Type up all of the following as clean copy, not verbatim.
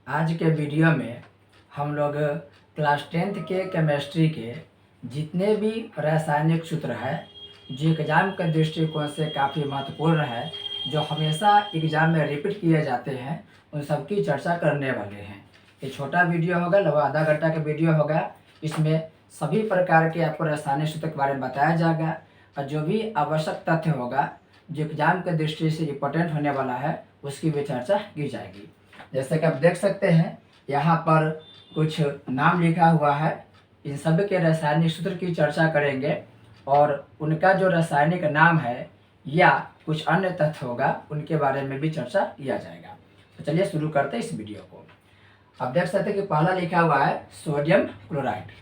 आज के वीडियो में हम लोग क्लास 10th के केमिस्ट्री के जितने भी रासायनिक सूत्र है जो एग्ज़ाम के दृष्टिकोण से काफ़ी महत्वपूर्ण है, जो हमेशा एग्ज़ाम में रिपीट किए जाते हैं, उन सब की चर्चा करने वाले हैं। ये छोटा वीडियो होगा, लगभग आधा घंटा का वीडियो होगा। इसमें सभी प्रकार के आपको रासायनिक सूत्र के बारे में बताया जाएगा और जो भी आवश्यक तथ्य होगा जो एग्ज़ाम के दृष्टि से इम्पोर्टेंट होने वाला है, उसकी भी चर्चा की जाएगी। जैसे कि आप देख सकते हैं यहाँ पर कुछ नाम लिखा हुआ है। इन सभी के रासायनिक सूत्र की चर्चा करेंगे और उनका जो रासायनिक नाम है या कुछ अन्य तथ्य होगा उनके बारे में भी चर्चा किया जाएगा। तो चलिए शुरू करते हैं इस वीडियो को। आप देख सकते हैं कि पहला लिखा हुआ है सोडियम क्लोराइड।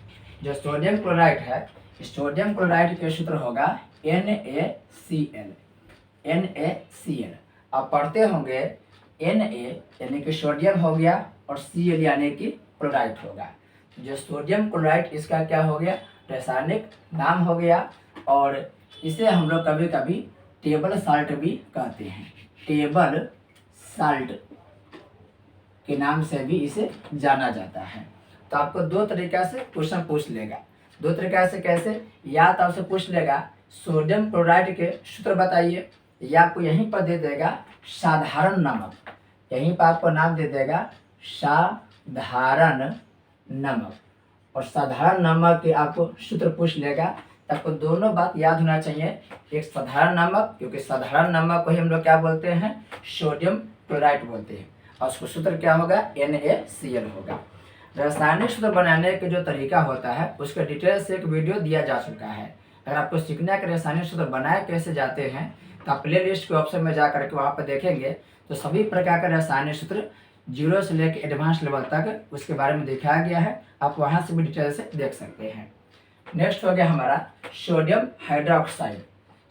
जो सोडियम क्लोराइड है, सोडियम क्लोराइड के सूत्र होगा NaCl। आप पढ़ते होंगे Na यानी कि सोडियम हो गया और Cl यानी कि क्लोराइड होगा। जो सोडियम क्लोराइड इसका क्या हो गया, रासायनिक नाम हो गया और इसे हम लोग कभी कभी टेबल साल्ट भी कहते हैं। टेबल साल्ट के नाम से भी इसे जाना जाता है। तो आपको दो तरीक़ा से क्वेश्चन पूछ लेगा। दो तरीक़ा से कैसे, या तो आपसे पूछ लेगा सोडियम क्लोराइड के सूत्र बताइए, या आपको यहीं पर दे देगा साधारण नमक। यहीं पर आपको नाम दे देगा साधारण नमक और साधारण नमक के आपको सूत्र पूछ लेगा। तो आपको दोनों बात याद होना चाहिए। एक साधारण नमक, क्योंकि साधारण नमक को ही हम लोग क्या बोलते हैं, सोडियम क्लोराइड बोलते हैं, और उसको सूत्र क्या होगा, NaCl होगा। रासायनिक सूत्र बनाने के जो तरीका होता है उसके डिटेल से एक वीडियो दिया जा चुका है। अगर आपको सीखना है कि रासायनिक सूत्र बनाए कैसे जाते हैं तो आप प्ले लिस्ट के ऑप्शन में जा करके वहाँ पर देखेंगे तो सभी प्रकार के रासायनिक सूत्र जीरो से लेकर एडवांस लेवल तक उसके बारे में दिखाया गया है। आप वहाँ से भी डिटेल से देख सकते हैं। नेक्स्ट हो गया हमारा सोडियम हाइड्रोक्साइड।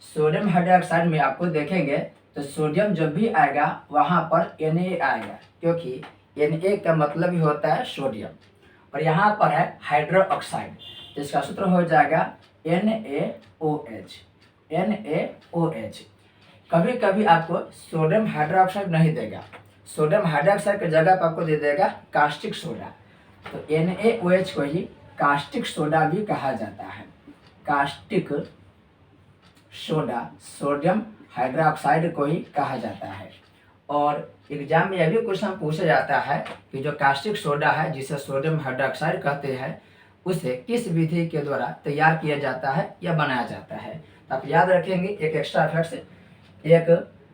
सोडियम हाइड्रोक्साइड में आपको देखेंगे तो सोडियम जब भी आएगा वहाँ पर Na आएगा, क्योंकि Na का मतलब ही होता है सोडियम, और यहाँ पर है हाइड्रोक्साइड, जिसका सूत्र हो जाएगा NaOH। NaOH। कभी कभी आपको सोडियम हाइड्रोक्साइड नहीं देगा, सोडियम हाइड्रोक्साइड की जगह पर आपको दे देगा कास्टिक सोडा। तो NaOH को ही कास्टिक सोडा भी कहा जाता है। कास्टिक सोडा सोडियम हाइड्रोक्साइड को ही कहा जाता है। और एग्जाम में यह भी क्वेश्चन पूछा जाता है कि जो कास्टिक सोडा है जिसे सोडियम हाइड्रोक्साइड कहते हैं, उसे किस विधि के द्वारा तैयार किया जाता है या बनाया जाता है। तो आप याद रखेंगे एक एक्स्ट्रा फैक्ट, एक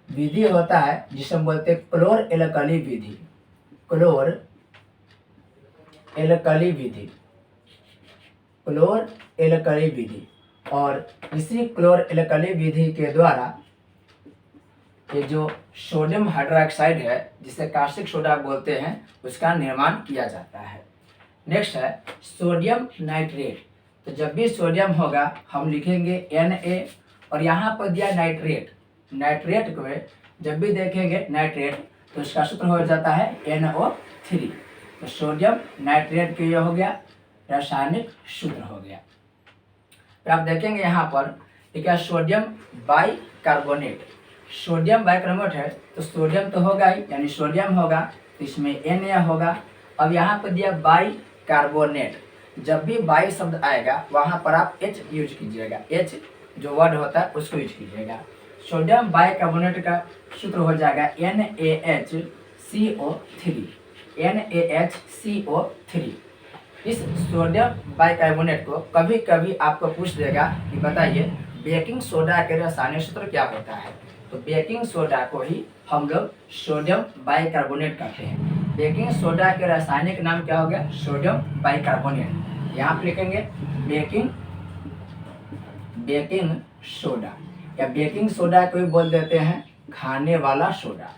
विधि होता है जिसे हम बोलते हैं क्लोर एल्कली विधि। क्लोर एल्कली विधि, क्लोर एल्कली विधि। और इसी क्लोर एल्कली विधि के द्वारा ये जो सोडियम हाइड्रोक्साइड है जिसे कास्टिक सोडा बोलते हैं, उसका निर्माण किया जाता है। नेक्स्ट है सोडियम नाइट्रेट। तो जब भी सोडियम होगा हम लिखेंगे Na, और यहाँ पर दिया नाइट्रेट। नाइट्रेट को जब भी देखेंगे नाइट्रेट तो उसका सूत्र हो जाता है NO3। तो सोडियम नाइट्रेट के ये हो गया रासायनिक सूत्र हो गया। फिर आप देखेंगे यहाँ पर ठीक है सोडियम बाइकार्बोनेट। सोडियम बाइकार्बोनेट है तो सोडियम तो होगा ही, यानी सोडियम होगा तो इसमें Na होगा। अब यहाँ पर दिया बाइकार्बोनेट, जब भी बाई शब्द आएगा वहाँ पर आप H यूज कीजिएगा। H जो वर्ड होता है उसको यूज कीजिएगा। सोडियम बाइकार्बोनेट का सूत्र हो जाएगा NaHCO3। NaHCO3। इस सोडियम बाइकार्बोनेट को कभी कभी आपको पूछ देगा कि बताइए बेकिंग सोडा के रासायनिक सूत्र क्या होता है। तो बेकिंग सोडा को ही हम लोग सोडियम बाइकार्बोनेट कहते हैं। बेकिंग सोडा के रासायनिक नाम क्या हो गया, सोडियम बाइकार्बोनेट। यहाँ पर लिखेंगे बेकिंग सोडा, या बेकिंग सोडा को भी बोल देते हैं खाने वाला सोडा।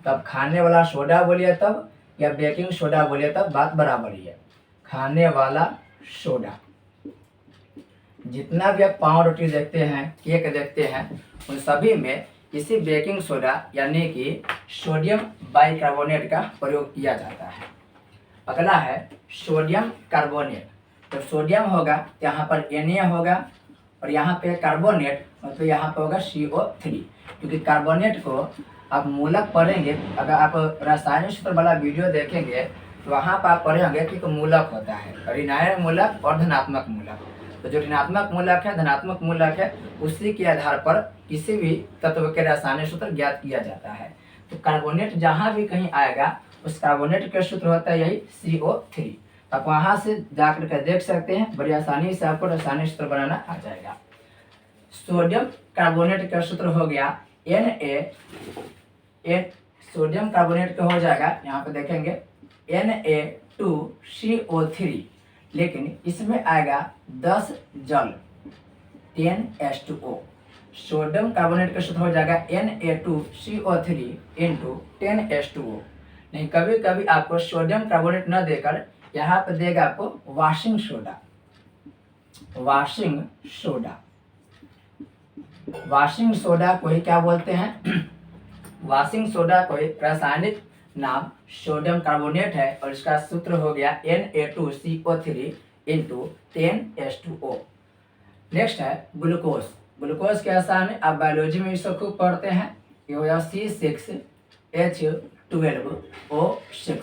तब खाने वाला सोडा बोलिए तब, या बेकिंग सोडा बोलिए तब, बात बराबर ही है। खाने वाला सोडा, जितना भी आप पाव रोटी देखते हैं, केक देखते हैं, उन सभी में इसी बेकिंग सोडा यानी कि सोडियम बाइकार्बोनेट का प्रयोग किया जाता है। अगला है सोडियम कार्बोनेट। तो सोडियम होगा तो यहाँ पर Na होगा, और यहाँ पे कार्बोनेट मतलब यहाँ पे होगा CO3, क्योंकि कार्बोनेट को आप मूलक पढ़ेंगे। अगर आप रासायनिक सूत्र वाला वीडियो देखेंगे तो वहाँ पर आप पढ़े होंगे कि एक मूलक होता है, ऋणात्मक मूलक और धनात्मक मूलक। तो जो ऋणात्मक मूलक है, धनात्मक मूलक है, उसी के आधार पर किसी भी तत्व के रासायनिक सूत्र ज्ञात किया जाता है। तो कार्बोनेट जहाँ भी कहीं आएगा उस कार्बोनेट का सूत्र होता है यही CO3। आप वहाँ से जाकर के देख सकते हैं, बड़ी आसानी से आपको रासायनिक सूत्र बनाना आ जाएगा। सोडियम कार्बोनेट का सूत्र हो गया सोडियम कार्बोनेट का हो जाएगा, यहाँ पे देखेंगे Na2CO3, लेकिन इसमें आएगा 10 जल 10H2O। सोडियम कार्बोनेट का सूत्र हो जाएगा Na2CO3 × 10H2O। नहीं, कभी कभी आपको सोडियम कार्बोनेट न देकर यहाँ पर देगा आपको वाशिंग सोडा। वाशिंग सोडा को ही क्या बोलते हैं? वाशिंग सोडा को ही रासायनिक नाम सोडियम कार्बोनेट है और इसका सूत्र हो गया Na2CO3 × 10H2O। नेक्स्ट है ग्लूकोज। ग्लूकोज के आसान है, आप बायोलॉजी में इसको खूब पढ़ते हैं। ये हो गया C6H12O6,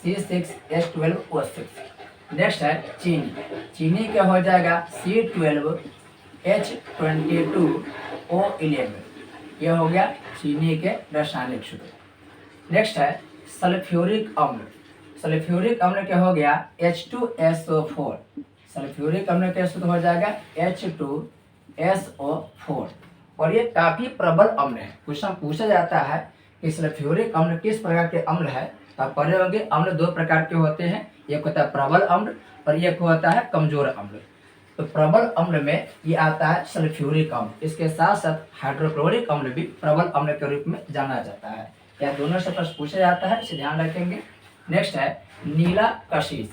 C6H12O6। नेक्स्ट है चीनी। चीनी का हो जाएगा C12H22O11। यह हो गया चीनी के रासायनिक सूत्र। नेक्स्ट है सल्फ्यूरिक अम्ल। सल्फ्यूरिक अम्ल क्या हो गया H2SO4। सल्फ्यूरिक अम्ल का सूत्र हो जाएगा H2SO4। और ये काफ़ी प्रबल अम्ल है। क्वेश्चन पूछा जाता है कि सल्फ्यूरिक अम्ल किस प्रकार के अम्ल है, तो आप पढ़े होंगे अम्ल दो प्रकार के होते हैं, एक होता है प्रबल अम्ल और एक होता है कमजोर अम्ल। तो प्रबल अम्ल में ये आता है सल्फ्यूरिक अम्ल। इसके साथ साथ हाइड्रोक्लोरिक अम्ल भी प्रबल अम्ल के रूप में जाना जाता है। यह दोनों से प्रश्न पूछा जाता है, इसे ध्यान रखेंगे। नेक्स्ट है नीला कशिश।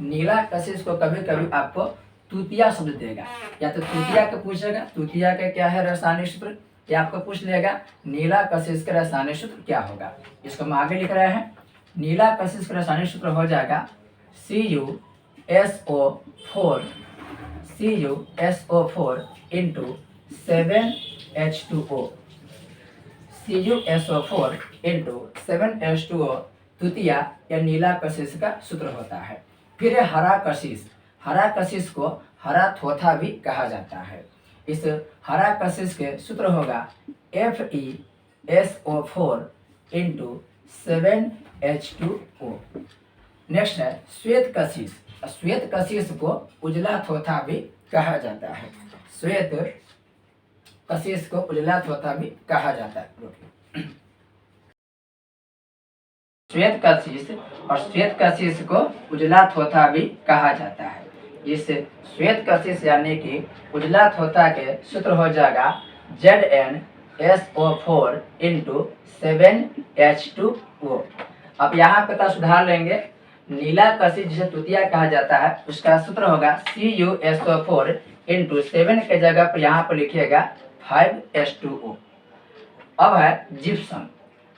नीला कशिश को कभी कभी आपको तूतिया शब्द देगा, या तो तूतिया का पूछेगा, तूतिया का क्या है रासायनिक सूत्र, या आपको पूछ लेगा नीला कशिश का रासायनिक सूत्र क्या होगा। इसको हम आगे लिख रहे हैं। नीला कशिश का रासायनिक सूत्र हो जाएगा CuSO4 × 7H2O। CuSO4 × 7H2O तृतीया या नीला कशिश का सूत्र होता है। फिर है हरा कशिश। हरा कशिश को हरा थोथा भी कहा जाता है। इस हरा कशिश के सूत्र होगा FeSO4 × 7H2O। नेक्स्ट है श्वेत कशिश। श्वेत कशिश को उजला थोथा भी कहा जाता है। श्वेत कशिश को उजला थोथा भी कहा जाता है। श्वेत कशिश और श्वेत कशिश को उजला थोथा भी कहा जाता है। इस श्वेत कशिश यानी कि उजला थोथा के सूत्र हो जाएगा ZnSO4 × 7H2O। अब यहाँ पे सुधार लेंगे। नीला कशिश जिसे तृतीया कहा जाता है उसका सूत्र होगा CuSO4 × 7 के जगह पर यहाँ पर लिखिएगा 5H2O। अब है जिप्सम।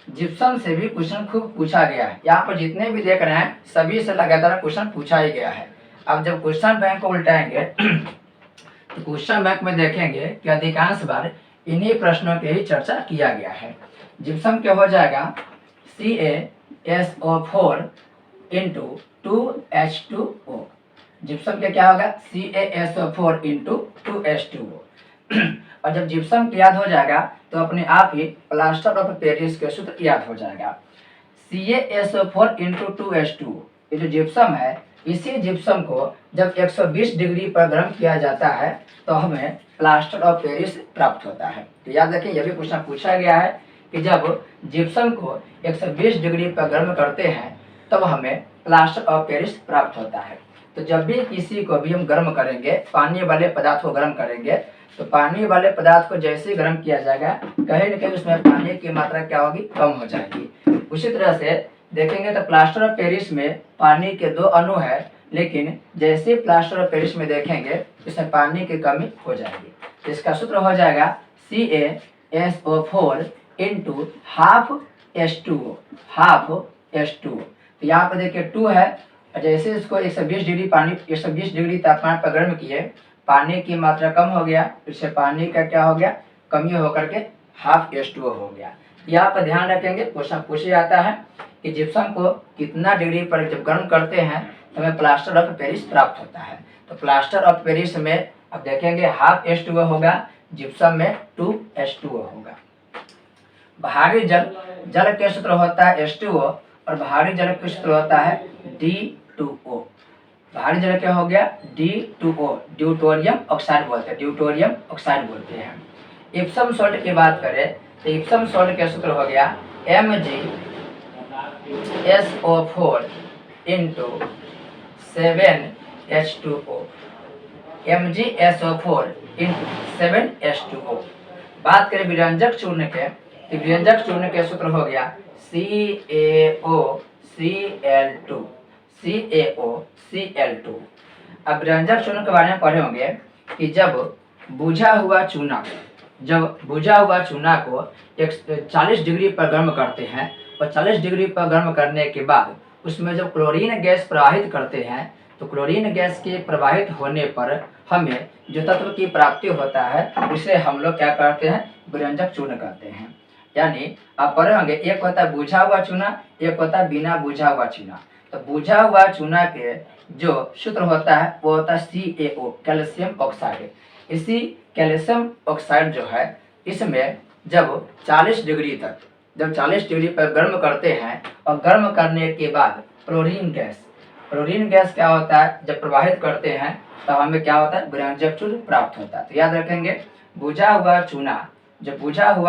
जिप्सम से भी क्वेश्चन खूब पूछा गया है। यहाँ पर जितने भी देख रहे हैं सभी से लगातार क्वेश्चन पूछा ही गया है। अब जब क्वेश्चन बैंक को उल्टाएंगे तो क्वेश्चन बैंक में देखेंगे कि अधिकांश बार इन्हीं प्रश्नों की ही चर्चा किया गया है। जिप्सम क्या हो जाएगा CaSO4 × 2H2O। जिप्सम का क्या होगा CaSO4 × 2H2O। और जब जिप्सम याद हो जाएगा तो अपने आप ही प्लास्टर ऑफ पेरिस के सूत्र याद हो जाएगा CaSO4 × 2H2O। ये जो जिप्सम है, इसी जिप्सम को जब 120 डिग्री पर गर्म किया जाता है तो हमें प्लास्टर ऑफ पेरिस प्राप्त होता है। तो याद रखें, यह भी क्वेश्चन पूछा गया है कि जब जिप्सम को 120 डिग्री पर गर्म करते हैं तब हमें प्लास्टर ऑफ पेरिस प्राप्त होता है। तो जब भी किसी को भी हम गर्म करेंगे, पानी वाले पदार्थ को गर्म करेंगे, तो पानी वाले पदार्थ को जैसे ही गर्म किया जाएगा कहीं न कहीं उसमें पानी की मात्रा क्या होगी, कम हो जाएगी। उसी तरह से देखेंगे तो प्लास्टर ऑफ पेरिस में पानी के 2 अणु है, लेकिन जैसे प्लास्टर ऑफ पेरिस में देखेंगे इसमें पानी की कमी हो जाएगी। तो इसका सूत्र हो जाएगा CaSO4 × ½ H2O। तो यहाँ पर देखिए 2 है, जैसे इसको 120 डिग्री तापमान पर गर्म किए, पानी की मात्रा कम हो गया, इससे पानी का क्या हो गया, कमी होकर के ½ H2O हो गया। यहाँ पर ध्यान रखेंगे, क्वेश्चन पूछे जाता है कि जिप्सम को कितना डिग्री पर जब गर्म करते हैं तो हमें प्लास्टर ऑफ पेरिस प्राप्त होता है। तो प्लास्टर ऑफ पेरिस में अब देखेंगे हाफ H2O होगा, जिप्सम में 2H2O होगा। भारी जल के सूत्र होता है H2O और भारी जल के सूत्र होता है D2O। भारी जल क्या हो गया? D2O, ड्यूटोरियम ऑक्साइड बोलते हैं, ड्यूटोरियम ऑक्साइड बोलते हैं। इप्सम सॉल्ट की बात करें तो इप्सम सॉल्ट का सूत्र हो गया MgSO4 into 7H2O, MgSO4 into 7H2O। बात करें विरंजक चूर्ण के तो विरंजक चूर्ण के सूत्र हो गया CaOCl2, CaOCl2। अब विरंजक चूर्ण के बारे में पढ़े होंगे कि जब बुझा हुआ चूना को 40 डिग्री पर गर्म करते हैं और 40 डिग्री पर गर्म करने के बाद उसमें जब क्लोरीन गैस प्रवाहित करते हैं तो क्लोरीन गैस के प्रवाहित होने पर हमें जो तत्व की प्राप्ति होता है उसे हम लोग क्या करते हैं? विरंजक चूर्ण कहते हैं। यानी आप पढ़े होंगे एक होता है बुझा हुआ चूना, एक होता है बिना बुझा हुआ चूना। तो बुझा हुआ चूना के जो सूत्र होता है वो होता है CaO, कैल्शियम ऑक्साइड। इसी कैल्शियम ऑक्साइड जो है इसमें जब 40 डिग्री पर गर्म करते हैं और गर्म करने के बाद क्लोरीन गैस क्या होता है? जब प्रवाहित करते हैं तो हमें क्या होता है? विरंजक चूर्ण प्राप्त होता है। तो याद रखेंगे बुझा हुआ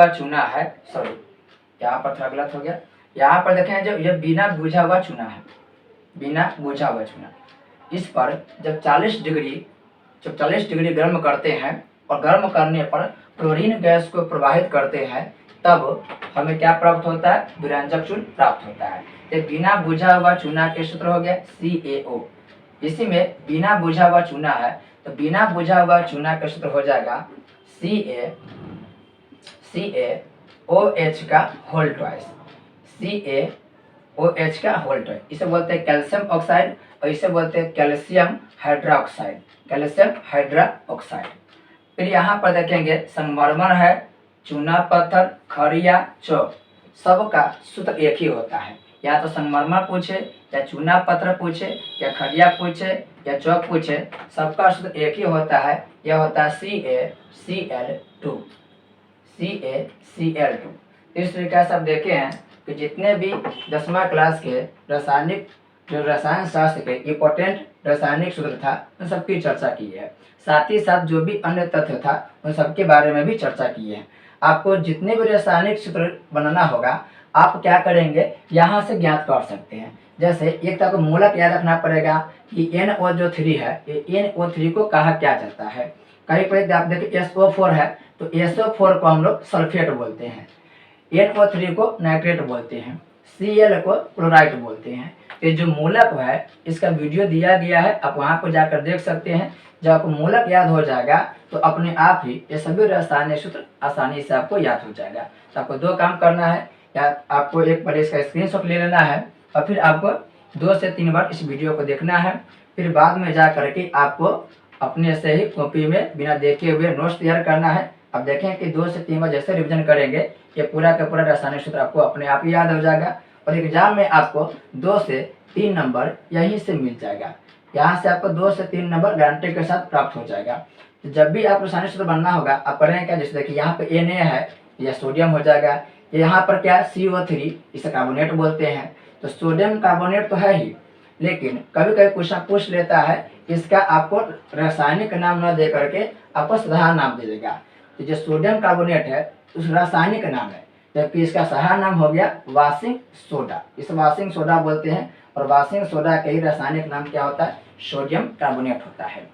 चूना है, सॉरी यहाँ पर थोड़ा गलत हो गया, यहाँ पर देखें जो ये बिना बुझा हुआ चूना है, इस पर जब 40 डिग्री गर्म करते हैं और गर्म करने पर क्लोरीन गैस को प्रवाहित करते हैं तब हमें क्या प्राप्त होता है? विरंजक चूर्ण प्राप्त होता है। तो बिना बुझा हुआ चूना के सूत्र हो गया CaO। इसी में बिना बुझा हुआ चूना है तो बिना बुझा हुआ चूना का सूत्र हो जाएगा CaOH का होल ट्वाइस, CaOH का होल ट्वाइस। इसे बोलते हैं कैल्शियम ऑक्साइड और इसे बोलते हैं कैल्शियम हाइड्रोक्साइड। फिर यहाँ पर देखेंगे संगमरमर है, चूना पत्थर, खड़िया, चौक, सबका सूत्र एक ही होता है। या तो संगमरमर पूछे या चूना पत्थर पूछे या खड़िया पूछे या चौक पूछे, सबका सूत्र एक ही होता है, यह होता है CaCl2। इस तरीके से आप देखे हैं कि जितने भी 10वीं क्लास के रसायन शास्त्र के इम्पोर्टेंट रासायनिक सूत्र था उन सबकी चर्चा की है। साथ ही साथ जो भी अन्य तथ्य था उन सबके बारे में भी चर्चा की है। आपको जितने भी रासायनिक सूत्र बनाना होगा आप क्या करेंगे? यहाँ से ज्ञात कर सकते हैं। जैसे एक तो आपको मूलक याद रखना पड़ेगा कि NO3 है, ये NO3 को कहा क्या जाता है। कहीं पर आप देखिए SO4 है तो SO4 को हम लोग सल्फेट बोलते हैं, NO3 को नाइट्रेट बोलते हैं, Cl को क्लोराइड बोलते हैं। ये जो मूलक है इसका वीडियो दिया गया है, आप वहाँ पर जाकर देख सकते हैं। जब आपको मूलक याद हो जाएगा तो अपने आप ही ये सभी रासायनिक सूत्र आसानी से आपको याद हो जाएगा। तो आपको दो काम करना है, या आपको एक बार इसका स्क्रीनशॉट ले लेना है और फिर आपको 2 से 3 बार इस वीडियो को देखना है। फिर बाद में जा करके आपको अपने से ही कॉपी में बिना देखे हुए नोट्स तैयार करना है। अब देखें कि 2 से 3 बार जैसे रिविजन करेंगे ये पूरा का पूरा रासायनिक सूत्र आपको अपने आप ही याद हो जाएगा और एग्जाम में आपको 2 से 3 नंबर यहीं से मिल जाएगा। यहाँ से आपको 2 से 3 नंबर गारंटी के साथ प्राप्त हो जाएगा। तो जब भी आप रासायनिक सूत्र बनना होगा आप करेंगे क्या? जैसे देखिए यहाँ पे Na है, यह सोडियम हो जाएगा। यहाँ पर क्या CO3, इसे कार्बोनेट बोलते हैं। तो सोडियम कार्बोनेट तो है ही, लेकिन कभी कभी क्वेश्चन पूछ लेता है इसका आपको रासायनिक नाम न दे करके आपको साधारण नाम दे देगा। तो जो सोडियम कार्बोनेट है उस रासायनिक नाम है, जबकि इसका साधारण नाम हो गया वाशिंग सोडा। इस वाशिंग सोडा बोलते हैं और वाशिंग सोडा का ही रासायनिक नाम क्या होता है? सोडियम कार्बोनेट होता है।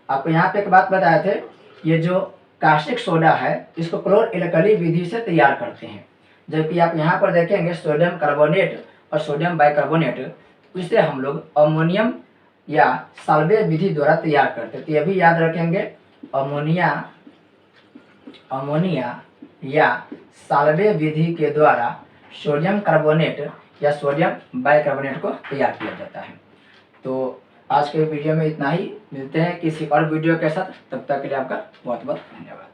आपको यहाँ पे एक बात बताए थे, ये जो कास्टिक सोडा है इसको क्लोर एल्कली विधि से तैयार करते हैं, जबकि आप यहाँ पर देखेंगे सोडियम कार्बोनेट और सोडियम बाइकार्बोनेट इसे हम लोग अमोनियम या साल्वे विधि द्वारा तैयार करते हैं। तो ये भी याद रखेंगे, अमोनिया या साल्वे विधि के द्वारा सोडियम कार्बोनेट या सोडियम बाइकार्बोनेट को तैयार किया जाता है। तो आज के वीडियो में इतना ही, मिलते हैं किसी और वीडियो के साथ, तब तक के लिए आपका बहुत बहुत धन्यवाद।